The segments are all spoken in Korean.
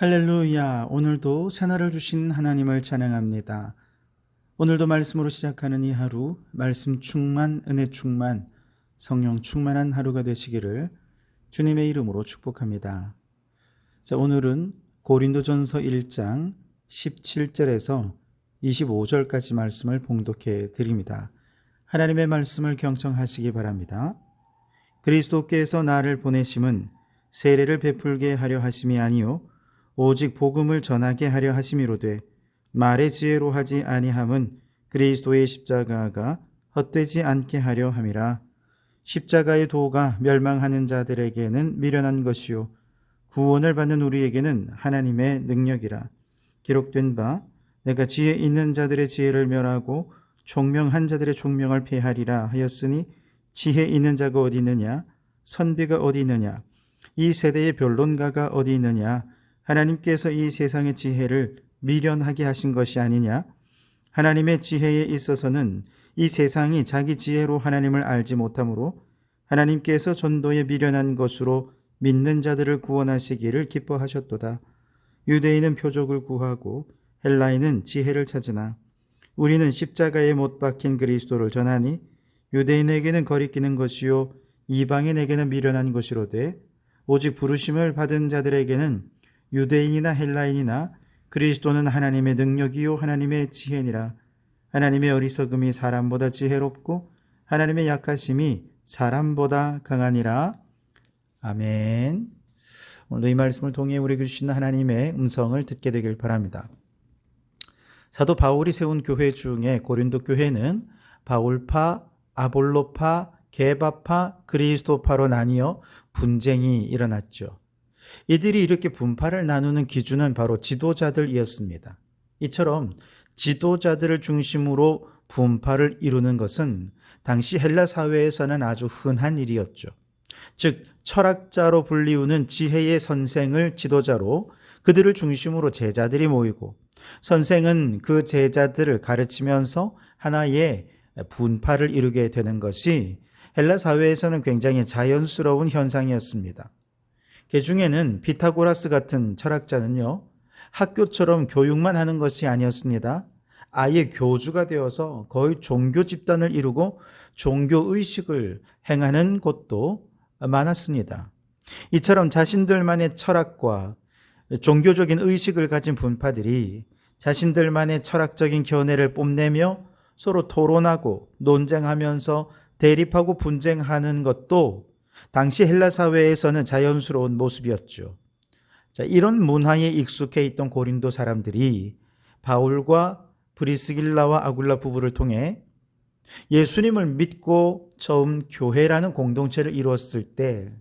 할렐루야. 오늘도 새날을 주신 하나님을 찬양합니다. 오늘도 말씀으로 시작하는 이 하루, 말씀 충만, 은혜 충만, 성령 충만한 하루가 되시기를 주님의 이름으로 축복합니다. 자, 오늘은 고린도전서 1장 17절에서 25절까지 말씀을 봉독해 드립니다. 하나님의 말씀을 경청하시기 바랍니다. 그리스도께서 나를 보내심은 세례를 베풀게 하려 하심이 아니요 오직 복음을 전하게 하려 하심이로되 말의 지혜로 하지 아니함은 그리스도의 십자가가 헛되지 않게 하려 함이라. 십자가의 도가 멸망하는 자들에게는 미련한 것이요 구원을 받는 우리에게는 하나님의 능력이라. 기록된 바 내가 지혜 있는 자들의 지혜를 멸하고 총명한 자들의 총명을 폐하리라 하였으니 지혜 있는 자가 어디 있느냐? 선비가 어디 있느냐? 이 세대의 변론가가 어디 있느냐? 하나님께서 이 세상의 지혜를 미련하게 하신 것이 아니냐? 하나님의 지혜에 있어서는 이 세상이 자기 지혜로 하나님을 알지 못하므로 하나님께서 전도에 미련한 것으로 믿는 자들을 구원하시기를 기뻐하셨도다. 유대인은 표적을 구하고 헬라인은 지혜를 찾으나 우리는 십자가에 못 박힌 그리스도를 전하니 유대인에게는 거리끼는 것이요 이방인에게는 미련한 것이로되 오직 부르심을 받은 자들에게는 유대인이나 헬라인이나 그리스도는 하나님의 능력이요 하나님의 지혜니라. 하나님의 어리석음이 사람보다 지혜롭고 하나님의 약하심이 사람보다 강하니라. 아멘. 오늘도 이 말씀을 통해 우리에게 주시는 하나님의 음성을 듣게 되길 바랍니다. 사도 바울이 세운 교회 중에 고린도 교회는 바울파, 아볼로파, 게바파, 그리스도파로 나뉘어 분쟁이 일어났죠. 이들이 이렇게 분파를 나누는 기준은 바로 지도자들이었습니다. 이처럼 지도자들을 중심으로 분파를 이루는 것은 당시 헬라 사회에서는 아주 흔한 일이었죠. 즉 철학자로 불리우는 지혜의 선생을 지도자로 그들을 중심으로 제자들이 모이고 선생은 그 제자들을 가르치면서 하나의 분파를 이루게 되는 것이 헬라 사회에서는 굉장히 자연스러운 현상이었습니다. 그중에는 피타고라스 같은 철학자는요, 학교처럼 교육만 하는 것이 아니었습니다. 아예 교주가 되어서 거의 종교 집단을 이루고 종교의식을 행하는 곳도 많았습니다. 이처럼 자신들만의 철학과 종교적인 의식을 가진 분파들이 자신들만의 철학적인 견해를 뽐내며 서로 토론하고 논쟁하면서 대립하고 분쟁하는 것도 당시 헬라 사회에서는 자연스러운 모습이었죠. 자, 이런 문화에 익숙해 있던 고린도 사람들이 바울과 브리스길라와 아굴라 부부를 통해 예수님을 믿고 처음 교회라는 공동체를 이루었을 때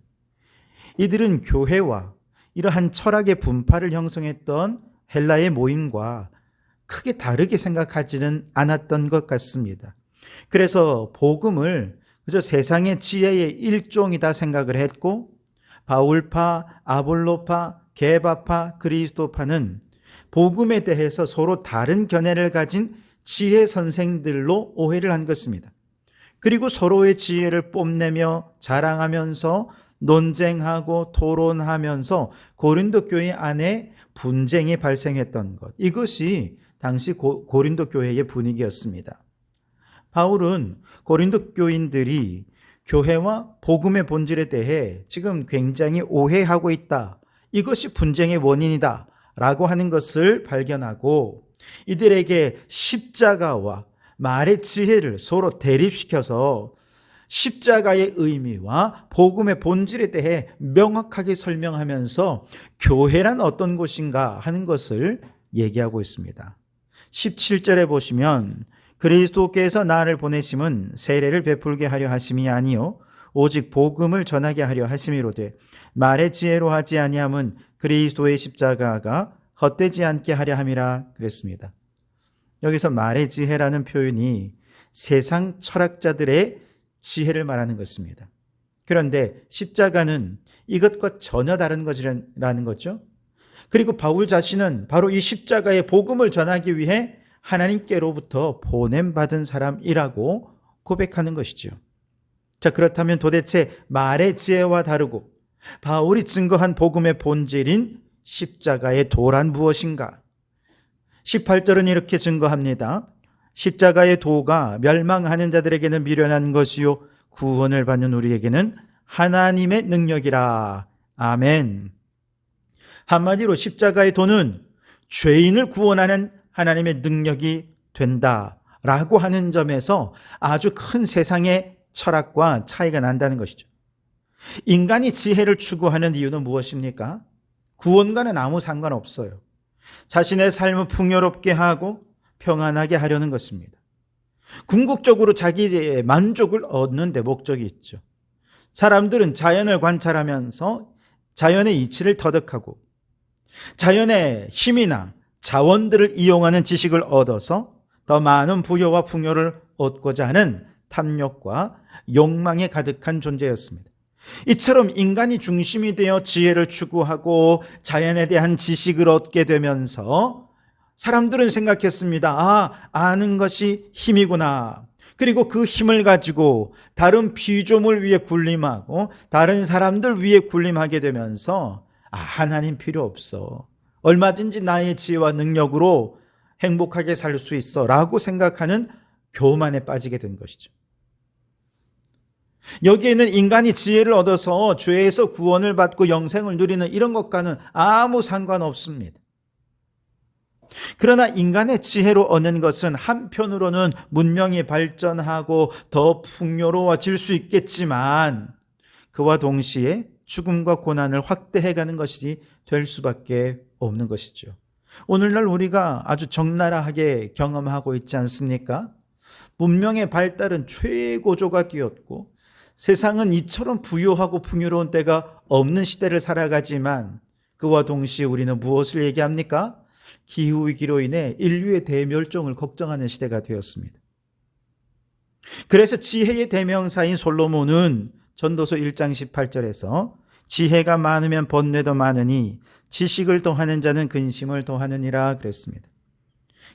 이들은 교회와 이러한 철학의 분파를 형성했던 헬라의 모임과 크게 다르게 생각하지는 않았던 것 같습니다. 그래서 복음을 그저 세상의 지혜의 일종이다 생각을 했고 바울파, 아볼로파, 게바파, 그리스도파는 복음에 대해서 서로 다른 견해를 가진 지혜 선생들로 오해를 한 것입니다. 그리고 서로의 지혜를 뽐내며 자랑하면서 논쟁하고 토론하면서 고린도 교회 안에 분쟁이 발생했던 것, 이것이 당시 고린도 교회의 분위기였습니다. 바울은 고린도 교인들이 교회와 복음의 본질에 대해 지금 굉장히 오해하고 있다. 이것이 분쟁의 원인이다. 라고 하는 것을 발견하고 이들에게 십자가와 말의 지혜를 서로 대립시켜서 십자가의 의미와 복음의 본질에 대해 명확하게 설명하면서 교회란 어떤 곳인가 하는 것을 얘기하고 있습니다. 17절에 보시면 그리스도께서 나를 보내심은 세례를 베풀게 하려 하심이 아니요 오직 복음을 전하게 하려 하심이로되 말의 지혜로 하지 아니함은 그리스도의 십자가가 헛되지 않게 하려 함이라 그랬습니다. 여기서 말의 지혜라는 표현이 세상 철학자들의 지혜를 말하는 것입니다. 그런데 십자가는 이것과 전혀 다른 것이라는 거죠. 그리고 바울 자신은 바로 이 십자가의 복음을 전하기 위해 하나님께로부터 보냄받은 사람이라고 고백하는 것이죠. 자, 그렇다면 도대체 말의 지혜와 다르고 바울이 증거한 복음의 본질인 십자가의 도란 무엇인가? 18절은 이렇게 증거합니다. 십자가의 도가 멸망하는 자들에게는 미련한 것이요 구원을 받는 우리에게는 하나님의 능력이라. 아멘. 한마디로 십자가의 도는 죄인을 구원하는 하나님의 능력이 된다라고 하는 점에서 아주 큰 세상의 철학과 차이가 난다는 것이죠. 인간이 지혜를 추구하는 이유는 무엇입니까? 구원과는 아무 상관없어요. 자신의 삶을 풍요롭게 하고 평안하게 하려는 것입니다. 궁극적으로 자기의 만족을 얻는 데 목적이 있죠. 사람들은 자연을 관찰하면서 자연의 이치를 터득하고 자연의 힘이나 자원들을 이용하는 지식을 얻어서 더 많은 부여와 풍요를 얻고자 하는 탐욕과 욕망에 가득한 존재였습니다. 이처럼 인간이 중심이 되어 지혜를 추구하고 자연에 대한 지식을 얻게 되면서 사람들은 생각했습니다. 아는 것이 힘이구나. 그리고 그 힘을 가지고 다른 피조물 위에 군림하고 다른 사람들 위에 군림하게 되면서 하나님 필요 없어. 얼마든지 나의 지혜와 능력으로 행복하게 살 수 있어 라고 생각하는 교만에 빠지게 된 것이죠. 여기에는 인간이 지혜를 얻어서 죄에서 구원을 받고 영생을 누리는 이런 것과는 아무 상관없습니다. 그러나 인간의 지혜로 얻는 것은 한편으로는 문명이 발전하고 더 풍요로워질 수 있겠지만 그와 동시에 죽음과 고난을 확대해가는 것이 될 수밖에 없는 것이죠. 오늘날 우리가 아주 적나라하게 경험하고 있지 않습니까? 문명의 발달은 최고조가 되었고 세상은 이처럼 부유하고 풍요로운 때가 없는 시대를 살아가지만 그와 동시에 우리는 무엇을 얘기합니까? 기후위기로 인해 인류의 대멸종을 걱정하는 시대가 되었습니다. 그래서 지혜의 대명사인 솔로몬은 전도서 1장 18절에서 지혜가 많으면 번뇌도 많으니 지식을 더하는 자는 근심을 더하느니라 그랬습니다.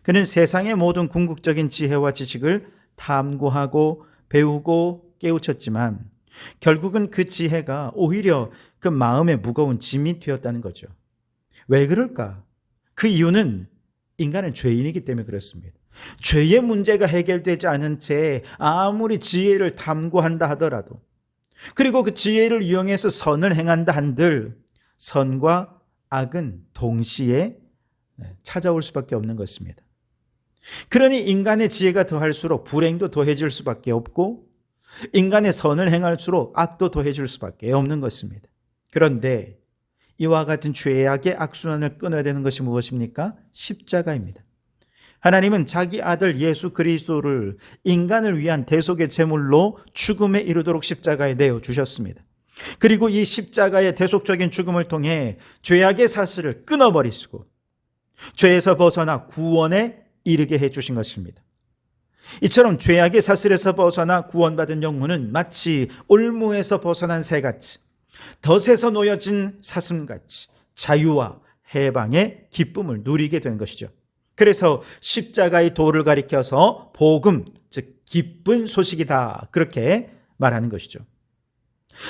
그는 세상의 모든 궁극적인 지혜와 지식을 탐구하고 배우고 깨우쳤지만 결국은 그 지혜가 오히려 그 마음에 무거운 짐이 되었다는 거죠. 왜 그럴까? 그 이유는 인간은 죄인이기 때문에 그렇습니다. 죄의 문제가 해결되지 않은 채 아무리 지혜를 탐구한다 하더라도 그리고 그 지혜를 이용해서 선을 행한다 한들 선과 악은 동시에 찾아올 수밖에 없는 것입니다. 그러니 인간의 지혜가 더할수록 불행도 더해질 수밖에 없고 인간의 선을 행할수록 악도 더해질 수밖에 없는 것입니다. 그런데 이와 같은 죄악의 악순환을 끊어야 되는 것이 무엇입니까? 십자가입니다. 하나님은 자기 아들 예수 그리스도를 인간을 위한 대속의 제물로 죽음에 이르도록 십자가에 내어 주셨습니다. 그리고 이 십자가의 대속적인 죽음을 통해 죄악의 사슬을 끊어버리시고 죄에서 벗어나 구원에 이르게 해주신 것입니다. 이처럼 죄악의 사슬에서 벗어나 구원받은 영혼은 마치 올무에서 벗어난 새같이 덫에서 놓여진 사슴같이 자유와 해방의 기쁨을 누리게 된 것이죠. 그래서 십자가의 도를 가리켜서 복음, 즉 기쁜 소식이다 그렇게 말하는 것이죠.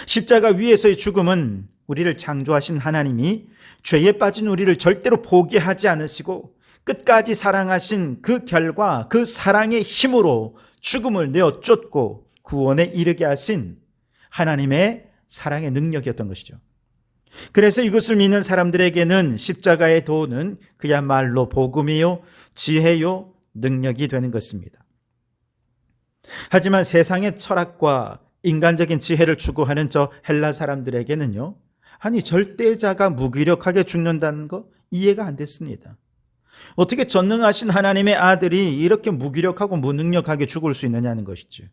십자가 위에서의 죽음은 우리를 창조하신 하나님이 죄에 빠진 우리를 절대로 포기하지 않으시고 끝까지 사랑하신 그 결과 그 사랑의 힘으로 죽음을 내어 쫓고 구원에 이르게 하신 하나님의 사랑의 능력이었던 것이죠. 그래서 이것을 믿는 사람들에게는 십자가의 도는 그야말로 복음이요, 지혜요, 능력이 되는 것입니다. 하지만 세상의 철학과 인간적인 지혜를 추구하는 저 헬라 사람들에게는요, 아니 절대자가 무기력하게 죽는다는 거 이해가 안 됐습니다. 어떻게 전능하신 하나님의 아들이 이렇게 무기력하고 무능력하게 죽을 수 있느냐는 것이죠.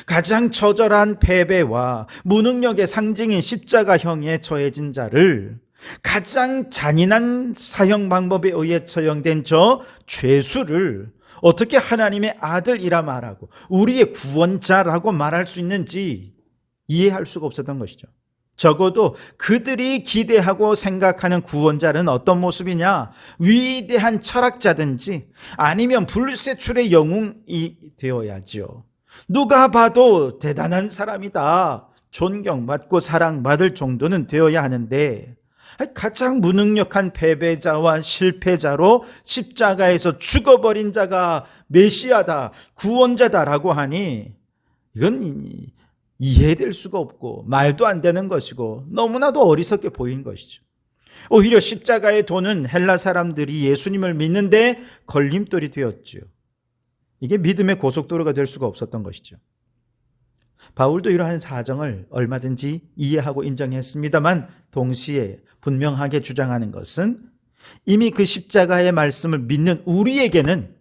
가장 처절한 패배와 무능력의 상징인 십자가형에 처해진 자를 가장 잔인한 사형 방법에 의해 처형된 저 죄수를 어떻게 하나님의 아들이라 말하고 우리의 구원자라고 말할 수 있는지 이해할 수가 없었던 것이죠. 적어도 그들이 기대하고 생각하는 구원자는 어떤 모습이냐? 위대한 철학자든지 아니면 불세출의 영웅이 되어야지요. 누가 봐도 대단한 사람이다. 존경받고 사랑받을 정도는 되어야 하는데 가장 무능력한 패배자와 실패자로 십자가에서 죽어버린 자가 메시아다, 구원자다라고 하니 이건 이해될 수가 없고 말도 안 되는 것이고 너무나도 어리석게 보인 것이죠. 오히려 십자가의 도는 헬라 사람들이 예수님을 믿는데 걸림돌이 되었죠. 이게 믿음의 고속도로가 될 수가 없었던 것이죠. 바울도 이러한 사정을 얼마든지 이해하고 인정했습니다만 동시에 분명하게 주장하는 것은 이미 그 십자가의 말씀을 믿는 우리에게는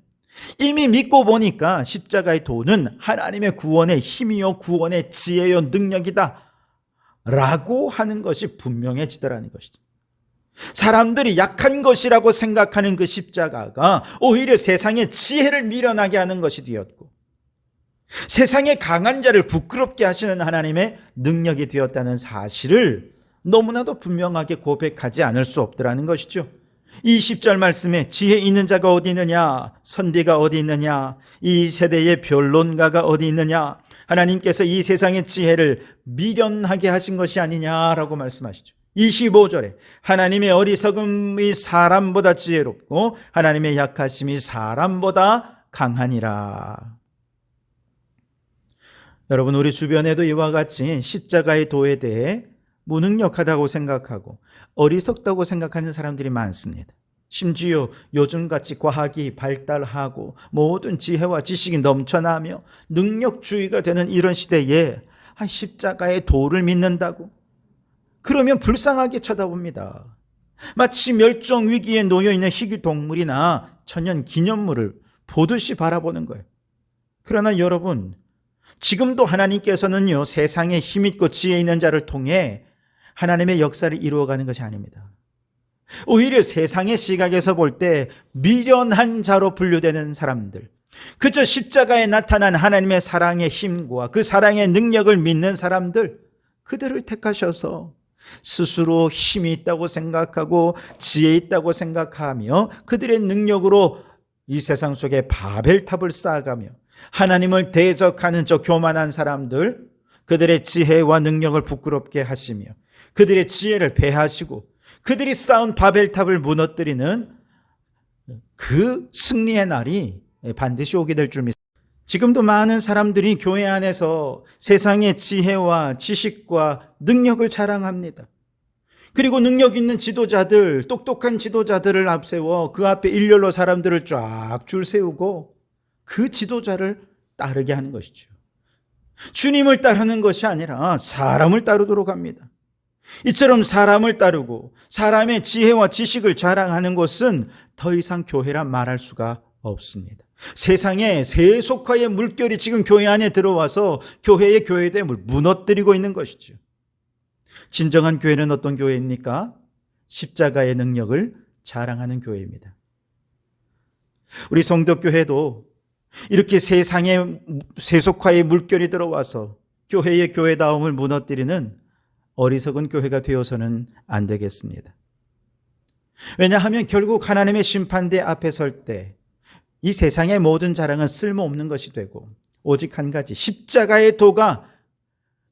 이미 믿고 보니까 십자가의 도는 하나님의 구원의 힘이요 구원의 지혜요 능력이다 라고 하는 것이 분명해지더라는 것이죠. 사람들이 약한 것이라고 생각하는 그 십자가가 오히려 세상의 지혜를 미련하게 하는 것이 되었고 세상의 강한 자를 부끄럽게 하시는 하나님의 능력이 되었다는 사실을 너무나도 분명하게 고백하지 않을 수 없더라는 것이죠. 이 10절 말씀에 지혜 있는 자가 어디 있느냐, 선비가 어디 있느냐, 이 세대의 변론가가 어디 있느냐, 하나님께서 이 세상의 지혜를 미련하게 하신 것이 아니냐라고 말씀하시죠. 25절에 하나님의 어리석음이 사람보다 지혜롭고 하나님의 약하심이 사람보다 강하니라. 여러분, 우리 주변에도 이와 같이 십자가의 도에 대해 무능력하다고 생각하고 어리석다고 생각하는 사람들이 많습니다. 심지어 요즘같이 과학이 발달하고 모든 지혜와 지식이 넘쳐나며 능력주의가 되는 이런 시대에 십자가의 도를 믿는다고? 그러면 불쌍하게 쳐다봅니다. 마치 멸종 위기에 놓여있는 희귀동물이나 천연 기념물을 보듯이 바라보는 거예요. 그러나 여러분, 지금도 하나님께서는요, 세상에 힘있고 지혜 있는 자를 통해 하나님의 역사를 이루어가는 것이 아닙니다. 오히려 세상의 시각에서 볼 때 미련한 자로 분류되는 사람들, 그저 십자가에 나타난 하나님의 사랑의 힘과 그 사랑의 능력을 믿는 사람들, 그들을 택하셔서 스스로 힘이 있다고 생각하고 지혜 있다고 생각하며 그들의 능력으로 이 세상 속에 바벨탑을 쌓아가며 하나님을 대적하는 저 교만한 사람들, 그들의 지혜와 능력을 부끄럽게 하시며 그들의 지혜를 배하시고 그들이 쌓은 바벨탑을 무너뜨리는 그 승리의 날이 반드시 오게 될 줄 믿습니다. 지금도 많은 사람들이 교회 안에서 세상의 지혜와 지식과 능력을 자랑합니다. 그리고 능력 있는 지도자들, 똑똑한 지도자들을 앞세워 그 앞에 일렬로 사람들을 쫙 줄 세우고 그 지도자를 따르게 하는 것이죠. 주님을 따르는 것이 아니라 사람을 따르도록 합니다. 이처럼 사람을 따르고 사람의 지혜와 지식을 자랑하는 것은 더 이상 교회란 말할 수가 없습니다. 세상에 세속화의 물결이 지금 교회 안에 들어와서 교회의 교회됨을 무너뜨리고 있는 것이죠. 진정한 교회는 어떤 교회입니까? 십자가의 능력을 자랑하는 교회입니다. 우리 성도교회도 이렇게 세상의 세속화의 물결이 들어와서 교회의 교회다움을 무너뜨리는 어리석은 교회가 되어서는 안 되겠습니다. 왜냐하면 결국 하나님의 심판대 앞에 설 때 이 세상의 모든 자랑은 쓸모없는 것이 되고 오직 한 가지, 십자가의 도가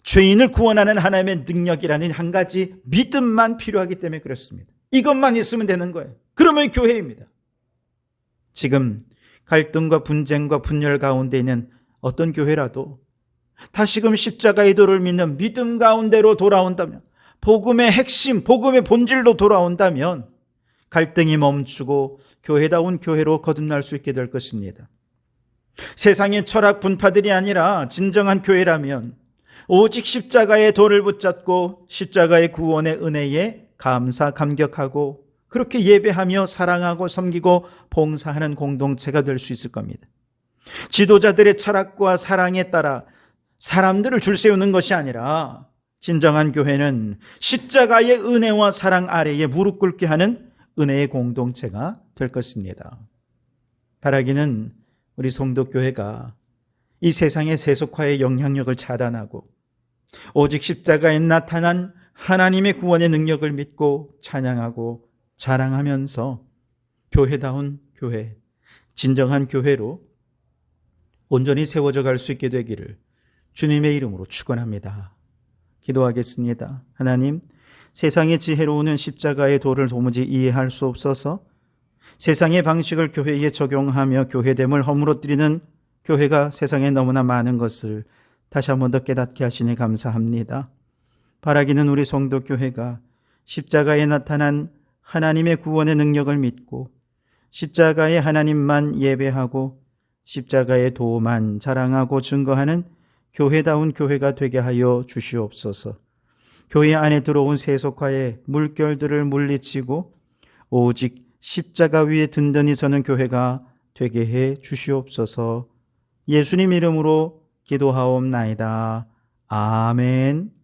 죄인을 구원하는 하나님의 능력이라는 한 가지 믿음만 필요하기 때문에 그렇습니다. 이것만 있으면 되는 거예요. 그러면 교회입니다. 지금 갈등과 분쟁과 분열 가운데 있는 어떤 교회라도 다시금 십자가의 도를 믿는 믿음 가운데로 돌아온다면, 복음의 핵심, 복음의 본질로 돌아온다면 갈등이 멈추고 교회다운 교회로 거듭날 수 있게 될 것입니다. 세상의 철학 분파들이 아니라 진정한 교회라면 오직 십자가의 도를 붙잡고 십자가의 구원의 은혜에 감사 감격하고 그렇게 예배하며 사랑하고 섬기고 봉사하는 공동체가 될 수 있을 겁니다. 지도자들의 철학과 사랑에 따라 사람들을 줄 세우는 것이 아니라 진정한 교회는 십자가의 은혜와 사랑 아래에 무릎 꿇게 하는 은혜의 공동체가 될 것입니다. 바라기는 우리 성도교회가 이 세상의 세속화의 영향력을 차단하고 오직 십자가에 나타난 하나님의 구원의 능력을 믿고 찬양하고 자랑하면서 교회다운 교회, 진정한 교회로 온전히 세워져 갈 수 있게 되기를 주님의 이름으로 축원합니다. 기도하겠습니다. 하나님, 세상의 지혜로우는 십자가의 도를 도무지 이해할 수 없어서 세상의 방식을 교회에 적용하며 교회됨을 허물어뜨리는 교회가 세상에 너무나 많은 것을 다시 한 번 더 깨닫게 하시니 감사합니다. 바라기는 우리 성도교회가 십자가에 나타난 하나님의 구원의 능력을 믿고 십자가의 하나님만 예배하고 십자가의 도만 자랑하고 증거하는 교회다운 교회가 되게 하여 주시옵소서. 교회 안에 들어온 세속화의 물결들을 물리치고 오직 십자가 위에 든든히 서는 교회가 되게 해 주시옵소서. 예수님 이름으로 기도하옵나이다. 아멘.